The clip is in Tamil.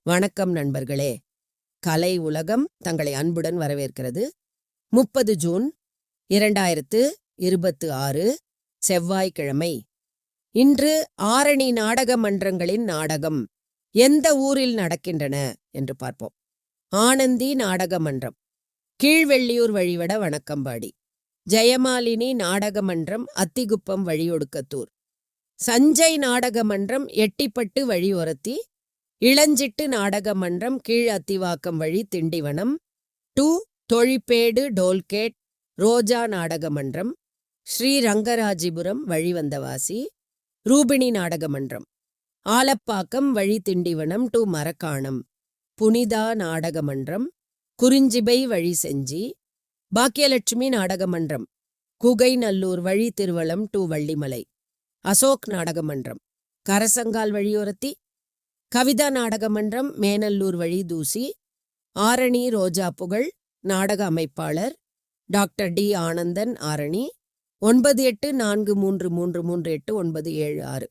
வணக்கம் நண்பர்களே. கலை உலகம் தங்களை அன்புடன் வரவேற்கிறது. 30 ஜூன் 2026 செவ்வாய்க்கிழமை. இன்று ஆரணி நாடக மன்றங்களின் நாடகம் எந்த ஊரில் நடக்கின்றன என்று பார்ப்போம். ஆனந்தி நாடக மன்றம், கீழ்வெள்ளியூர் வழிவட வணக்கம்பாடி. ஜெயமாலினி நாடக மன்றம், அத்திகுப்பம் வழியொடுக்கத்தூர். சஞ்சய் நாடக மன்றம், எட்டிப்பட்டு வழியொரத்தி. இளஞ்சிட்டு நாடக மன்றம், கீழ் அத்திவாக்கம் வழி திண்டிவனம். 2 தொழிப்பேடு டோல்கேட். ரோஜா நாடக மன்றம், ஸ்ரீரங்கராஜிபுரம் வழிவந்தவாசி. ரூபிணி நாடக மன்றம், ஆலப்பாக்கம் வழி திண்டிவனம் 2 மரக்காணம். புனிதா நாடக மன்றம், குறிஞ்சிபை வழி செஞ்சி. பாக்கியலட்சுமி நாடக மன்றம், குகைநல்லூர் வழி திருவளம் 2 வள்ளிமலை. அசோக் நாடக மன்றம், கரசங்கால் வழியோரத்தி. கவிதா நாடக மன்றம், மேனல்லூர் வழி தூசி. ஆரணி ரோஜா புகழ் நாடக அமைப்பாளர் டாக்டர் டி ஆனந்தன், ஆரணி. 98433338 976.